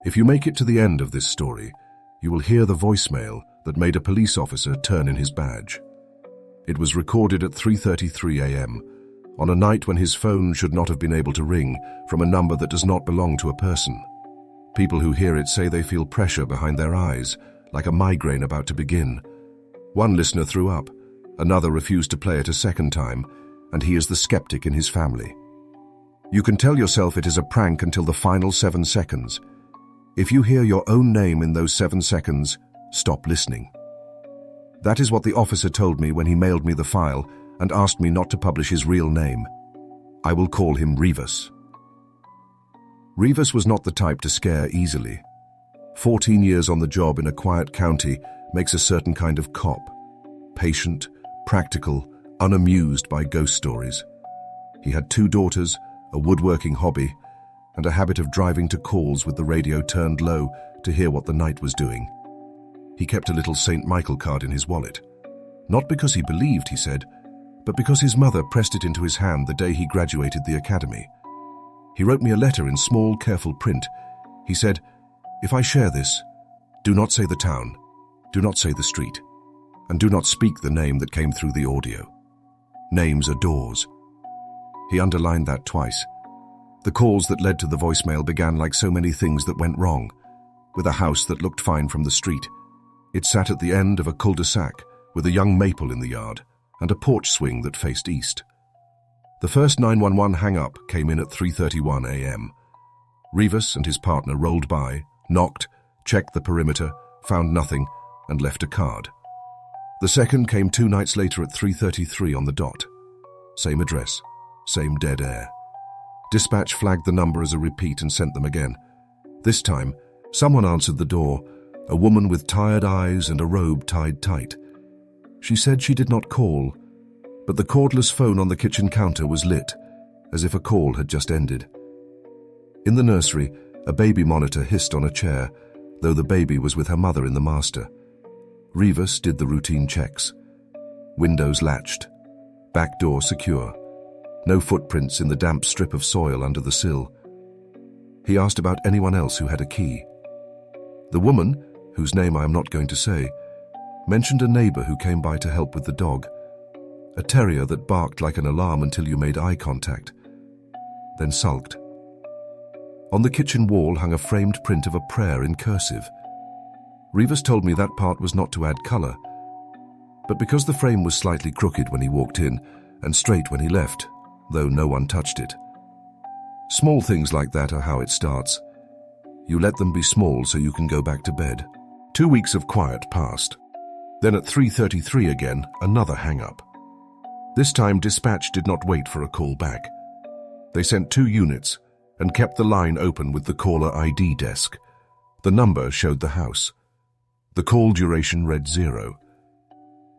If you make it to the end of this story, you will hear the voicemail that made a police officer turn in his badge. It was recorded at 3:33 a.m. on a night when his phone should not have been able to ring from a number that does not belong to a person. People who hear it say they feel pressure behind their eyes, like a migraine about to begin. One listener threw up, another refused to play it a second time, and he is the skeptic in his family. You can tell yourself it is a prank until the final 7 seconds. If you hear your own name in those 7 seconds, stop listening. That is what the officer told me when he mailed me the file and asked me not to publish his real name. I will call him Revis. Revis was not the type to scare easily. 14 years on the job in a quiet county makes a certain kind of cop. Patient, practical, unamused by ghost stories. He had 2 daughters, a woodworking hobby, and a habit of driving to calls with the radio turned low to hear what the night was doing. He kept a little St. Michael card in his wallet. Not because he believed, he said, but because his mother pressed it into his hand the day he graduated the academy. He wrote me a letter in small, careful print. He said, "If I share this, do not say the town, do not say the street, and do not speak the name that came through the audio. Names are doors." He underlined that twice. The calls that led to the voicemail began like so many things that went wrong, with a house that looked fine from the street. It sat at the end of a cul-de-sac with a young maple in the yard and a porch swing that faced east. The first 911 hang-up came in at 3:31 a.m. Revis and his partner rolled by, knocked, checked the perimeter, found nothing, and left a card. The second came 2 nights later at 3:33 on the dot. Same address, same dead air. Dispatch flagged the number as a repeat and sent them again. This time, someone answered the door, a woman with tired eyes and a robe tied tight. She said she did not call, but the cordless phone on the kitchen counter was lit, as if a call had just ended. In the nursery, a baby monitor hissed on a chair, though the baby was with her mother in the master. Revis did the routine checks. Windows latched. Back door secure. No footprints in the damp strip of soil under the sill. He asked about anyone else who had a key. The woman, whose name I am not going to say, mentioned a neighbor who came by to help with the dog, a terrier that barked like an alarm until you made eye contact, then sulked. On the kitchen wall hung a framed print of a prayer in cursive. Revis told me that part was not to add color, but because the frame was slightly crooked when he walked in and straight when he left, though no one touched it. Small things like that are how it starts. You let them be small so you can go back to bed. 2 weeks of quiet passed. Then at 3:33 again, another hang-up. This time, dispatch did not wait for a call back. They sent 2 units and kept the line open with the caller ID desk. The number showed the house. The call duration read 0.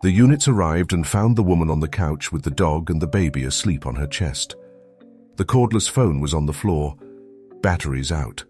The units arrived and found the woman on the couch with the dog and the baby asleep on her chest. The cordless phone was on the floor, batteries out.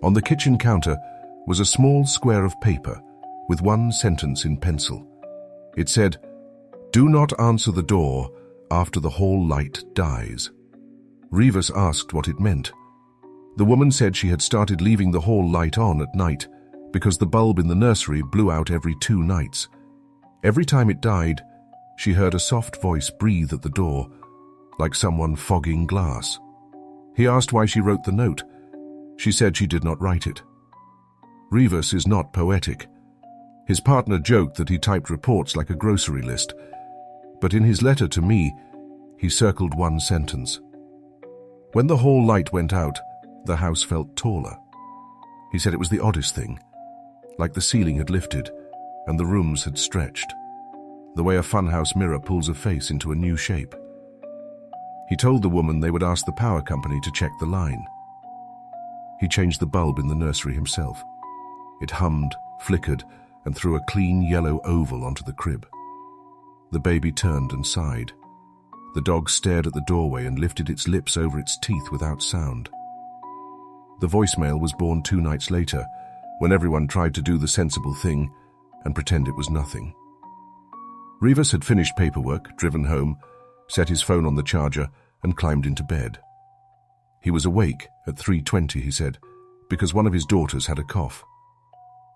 On the kitchen counter was a small square of paper with one sentence in pencil. It said, "Do not answer the door after the hall light dies." Revis asked what it meant. The woman said she had started leaving the hall light on at night because the bulb in the nursery blew out every 2 nights. Every time it died, she heard a soft voice breathe at the door, like someone fogging glass. He asked why she wrote the note. She said she did not write it. Revis is not poetic. His partner joked that he typed reports like a grocery list, but in his letter to me, he circled one sentence. When the hall light went out, the house felt taller. He said it was the oddest thing, like the ceiling had lifted and the rooms had stretched, the way a funhouse mirror pulls a face into a new shape. He told the woman they would ask the power company to check the line. He changed the bulb in the nursery himself. It hummed, flickered, and threw a clean yellow oval onto the crib. The baby turned and sighed. The dog stared at the doorway and lifted its lips over its teeth without sound. The voicemail was born 2 nights later, when everyone tried to do the sensible thing and pretend it was nothing. Revis had finished paperwork, driven home, set his phone on the charger, and climbed into bed. He was awake at 3:20, he said, because one of his daughters had a cough.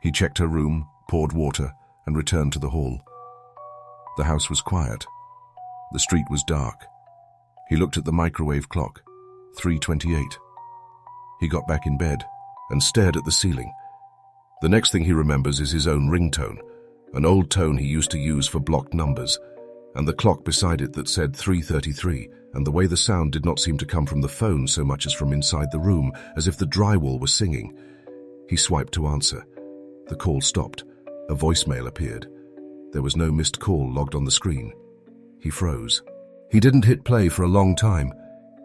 He checked her room, poured water, and returned to the hall. The house was quiet. The street was dark. He looked at the microwave clock, 3:28. He got back in bed and stared at the ceiling. The next thing he remembers is his own ringtone, an old tone he used to use for blocked numbers, and the clock beside it that said 3:33, and the way the sound did not seem to come from the phone so much as from inside the room, as if the drywall was singing. He swiped to answer. The call stopped. A voicemail appeared. There was no missed call logged on the screen. He froze. He didn't hit play for a long time.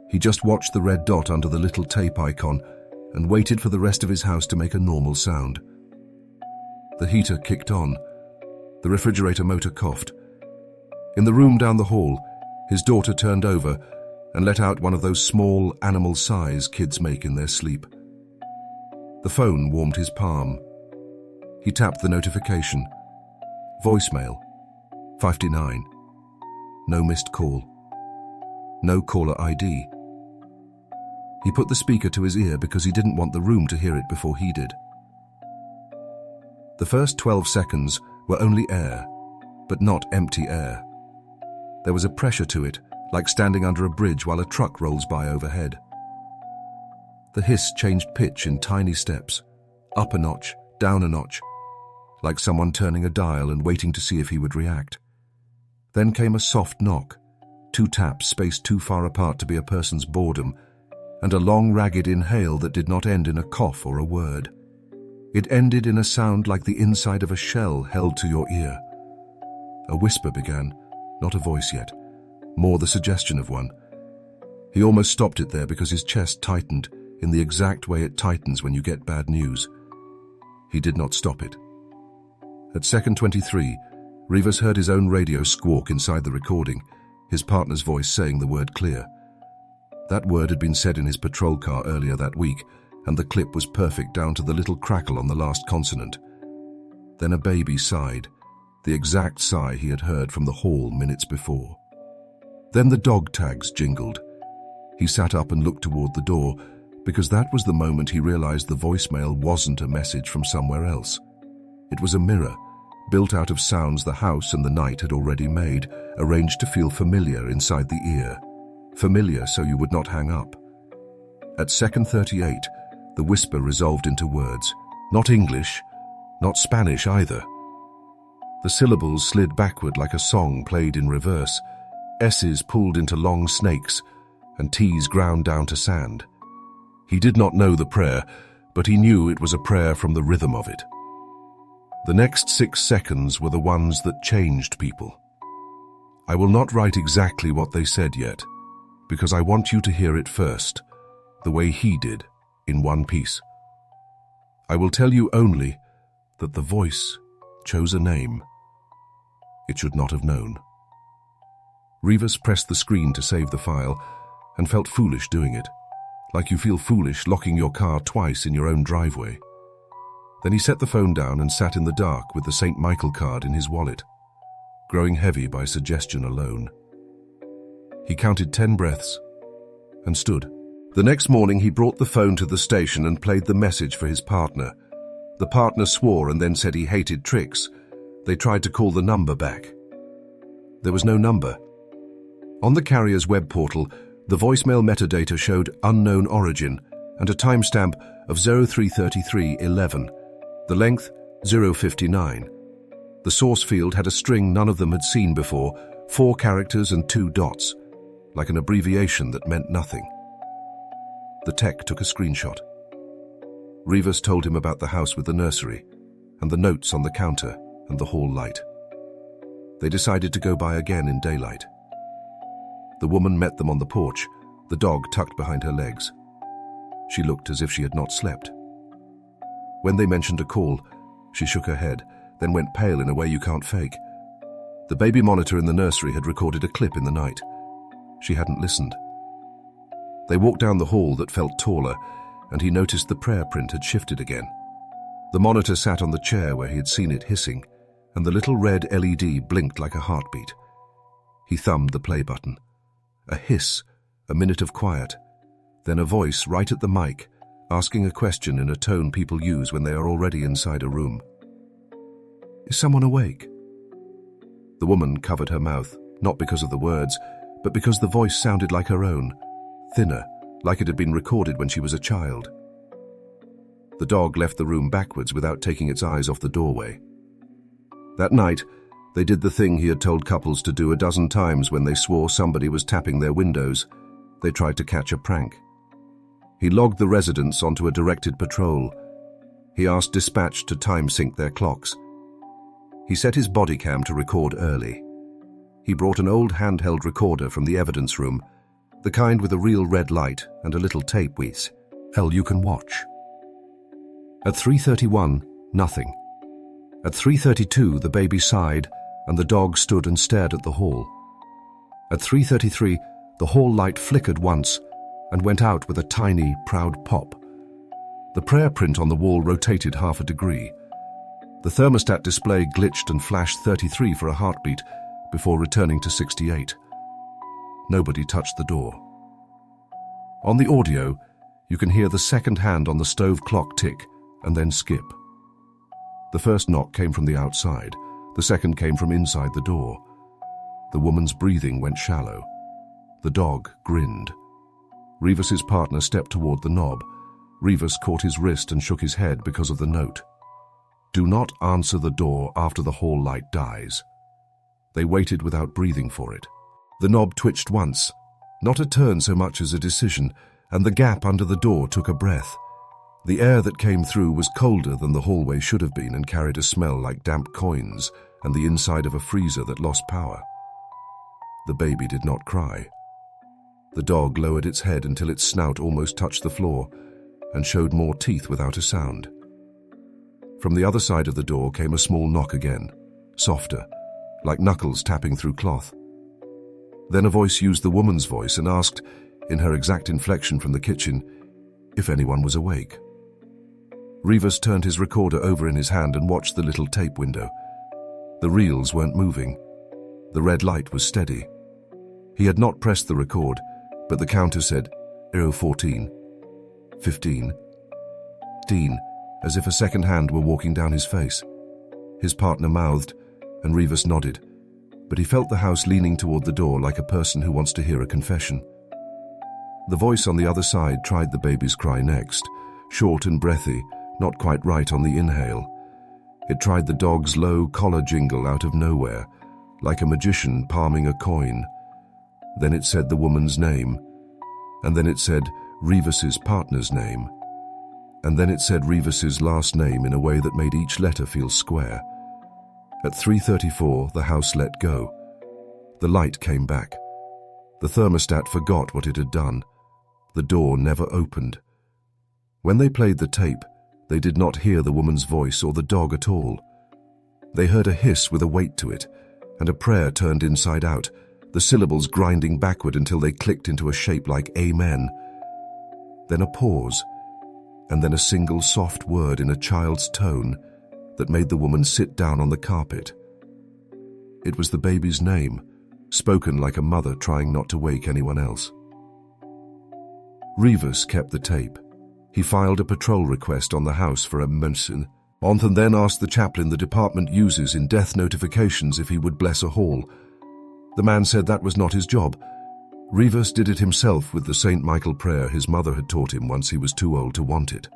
He just watched the red dot under the little tape icon and waited for the rest of his house to make a normal sound. The heater kicked on. The refrigerator motor coughed. In the room down the hall, his daughter turned over and let out one of those small animal sighs kids make in their sleep. The phone warmed his palm. He tapped the notification. Voicemail. 59. No missed call. No caller ID. He put the speaker to his ear because he didn't want the room to hear it before he did. The first 12 seconds were only air, but not empty air. There was a pressure to it, like standing under a bridge while a truck rolls by overhead. The hiss changed pitch in tiny steps, up a notch, down a notch, like someone turning a dial and waiting to see if he would react. Then came a soft knock, 2 taps spaced too far apart to be a person's boredom, and a long ragged inhale that did not end in a cough or a word. It ended in a sound like the inside of a shell held to your ear. A whisper began, not a voice yet, more the suggestion of one. He almost stopped it there because his chest tightened in the exact way it tightens when you get bad news. He did not stop it. At second 23, Rivas heard his own radio squawk inside the recording, his partner's voice saying the word clear. That word had been said in his patrol car earlier that week, and the clip was perfect down to the little crackle on the last consonant. Then a baby sighed, the exact sigh he had heard from the hall minutes before. Then the dog tags jingled. He sat up and looked toward the door, because that was the moment he realized the voicemail wasn't a message from somewhere else. It was a mirror, built out of sounds the house and the night had already made, arranged to feel familiar inside the ear. Familiar so you would not hang up. At second 38, the whisper resolved into words. Not English, not Spanish either. The syllables slid backward like a song played in reverse, S's pulled into long snakes, and T's ground down to sand. He did not know the prayer, but he knew it was a prayer from the rhythm of it. The next 6 seconds were the ones that changed people. I will not write exactly what they said yet, because I want you to hear it first, the way he did, in one piece. I will tell you only that the voice chose a name it should not have known. Rivas pressed the screen to save the file and felt foolish doing it, like you feel foolish locking your car twice in your own driveway. Then he set the phone down and sat in the dark with the St. Michael card in his wallet, growing heavy by suggestion alone. He counted 10 breaths and stood. The next morning he brought the phone to the station and played the message for his partner. The partner swore and then said he hated tricks. They tried to call the number back. There was no number. On the carrier's web portal, the voicemail metadata showed unknown origin and a timestamp of 03:33:11. The length, 0:59. The source field had a string none of them had seen before, 4 characters and 2 dots, like an abbreviation that meant nothing. The tech took a screenshot. Rivas told him about the house with the nursery, and the notes on the counter and the hall light. They decided to go by again in daylight. The woman met them on the porch, the dog tucked behind her legs. She looked as if she had not slept. When they mentioned a call, she shook her head, then went pale in a way you can't fake. The baby monitor in the nursery had recorded a clip in the night. She hadn't listened. They walked down the hall that felt taller, and he noticed the prayer print had shifted again. The monitor sat on the chair where he had seen it hissing, and the little red LED blinked like a heartbeat. He thumbed the play button. A hiss, a minute of quiet, then a voice right at the mic, asking a question in a tone people use when they are already inside a room. "Is someone awake?" The woman covered her mouth, not because of the words, but because the voice sounded like her own, thinner, like it had been recorded when she was a child. The dog left the room backwards without taking its eyes off the doorway. That night, they did the thing he had told couples to do a dozen times when they swore somebody was tapping their windows. They tried to catch a prank. He logged the residents onto a directed patrol. He asked dispatch to time-sync their clocks. He set his body cam to record early. He brought an old handheld recorder from the evidence room, the kind with a real red light and a little tape with "Hell, you can watch." At 3:31, nothing. At 3:32, the baby sighed and the dog stood and stared at the hall. At 3:33, the hall light flickered once and went out with a tiny, proud pop. The prayer print on the wall rotated half a degree. The thermostat display glitched and flashed 33 for a heartbeat before returning to 68. Nobody touched the door. On the audio, you can hear the second hand on the stove clock tick and then skip. The first knock came from the outside. The second came from inside the door. The woman's breathing went shallow. The dog grinned. Rivas's partner stepped toward the knob. Rivas caught his wrist and shook his head because of the note. "Do not answer the door after the hall light dies." They waited without breathing for it. The knob twitched once, not a turn so much as a decision, and the gap under the door took a breath. The air that came through was colder than the hallway should have been and carried a smell like damp coins and the inside of a freezer that lost power. The baby did not cry. The dog lowered its head until its snout almost touched the floor and showed more teeth without a sound. From the other side of the door came a small knock again, softer, like knuckles tapping through cloth. Then a voice used the woman's voice and asked, in her exact inflection from the kitchen, if anyone was awake. Rivas turned his recorder over in his hand and watched the little tape window. The reels weren't moving. The red light was steady. He had not pressed the record, but the counter said 014, 15, 15, as if a second hand were walking down his face. His partner mouthed, and Rivas nodded, but he felt the house leaning toward the door like a person who wants to hear a confession. The voice on the other side tried the baby's cry next, short and breathy, not quite right on the inhale. It tried the dog's low collar jingle out of nowhere, like a magician palming a coin. Then it said the woman's name, and then it said Rivas's partner's name, and then it said Rivas's last name in a way that made each letter feel square. At 3:34, the house let go. The light came back. The thermostat forgot what it had done. The door never opened. When they played the tape, they did not hear the woman's voice or the dog at all. They heard a hiss with a weight to it, and a prayer turned inside out, the syllables grinding backward until they clicked into a shape like Amen. Then a pause, and then a single soft word in a child's tone that made the woman sit down on the carpet. It was the baby's name, spoken like a mother trying not to wake anyone else. Rivas kept the tape. He filed a patrol request on the house for a medicine. Onthan then asked the chaplain the department uses in death notifications if he would bless a hall. The man said that was not his job. Rivas did it himself with the St. Michael prayer his mother had taught him once he was too old to want it.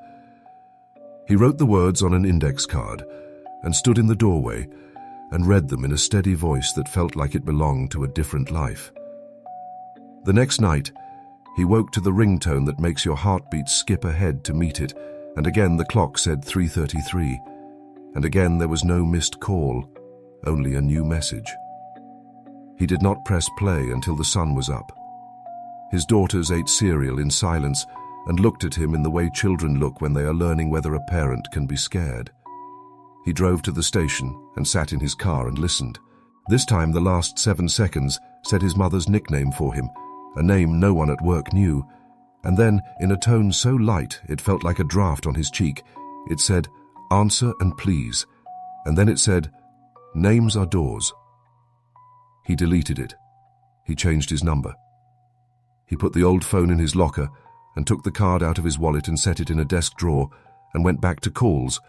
He wrote the words on an index card and stood in the doorway and read them in a steady voice that felt like it belonged to a different life. The next night, he woke to the ringtone that makes your heartbeat skip ahead to meet it, and again the clock said 3:33, and again there was no missed call, only a new message. He did not press play until the sun was up. His daughters ate cereal in silence and looked at him in the way children look when they are learning whether a parent can be scared. He drove to the station and sat in his car and listened. This time the last 7 seconds said his mother's nickname for him, a name no one at work knew, and then, in a tone so light it felt like a draft on his cheek, it said, "Answer and please," and then it said, "Names are doors." He deleted it. He changed his number. He put the old phone in his locker and took the card out of his wallet and set it in a desk drawer and went back to calls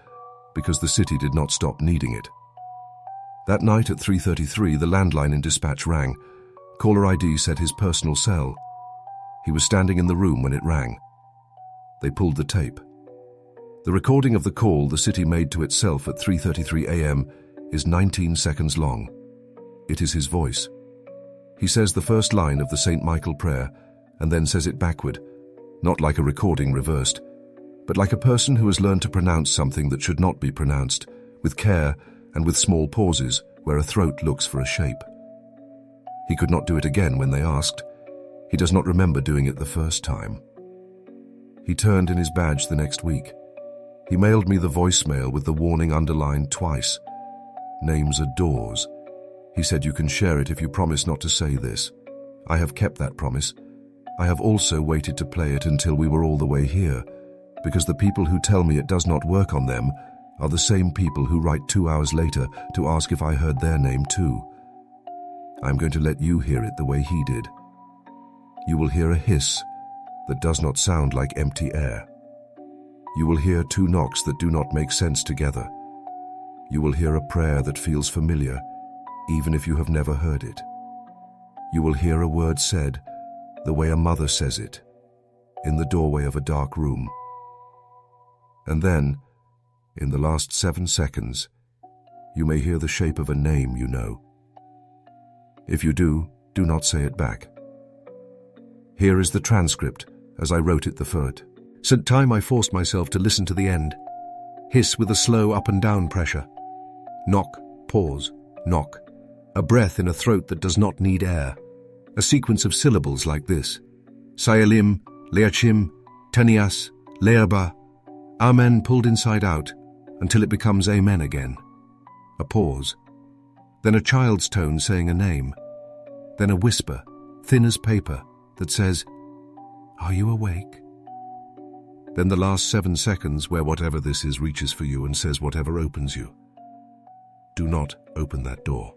because the city did not stop needing it. That night at 3:33, the landline in dispatch rang. Caller ID said his personal cell. He was standing in the room when it rang. They pulled the tape. The recording of the call the city made to itself at 3:33 a.m. is 19 seconds long. It is his voice. He says the first line of the St. Michael prayer and then says it backward, not like a recording reversed, but like a person who has learned to pronounce something that should not be pronounced, with care and with small pauses where a throat looks for a shape. He could not do it again when they asked. He does not remember doing it the first time. He turned in his badge the next week. He mailed me the voicemail with the warning underlined twice. Names are doors. He said you can share it if you promise not to say this. I have kept that promise. I have also waited to play it until we were all the way here, because the people who tell me it does not work on them are the same people who write 2 hours later to ask if I heard their name too. I'm going to let you hear it the way he did. You will hear a hiss that does not sound like empty air. You will hear 2 knocks that do not make sense together. You will hear a prayer that feels familiar, even if you have never heard it. You will hear a word said the way a mother says it, in the doorway of a dark room. And then, in the last 7 seconds, you may hear the shape of a name you know. If you do not say it back. Here is the transcript, as I wrote it the first. At time I forced myself to listen to the end. Hiss with a slow up and down pressure. Knock, pause, knock. A breath in a throat that does not need air. A sequence of syllables like this. Sayalim, Leachim, Tenias, Leaba. Amen pulled inside out until it becomes Amen again. A pause. Then a child's tone saying a name. Then a whisper, thin as paper, that says, "Are you awake?" Then the last 7 seconds where whatever this is reaches for you and says whatever opens you. Do not open that door.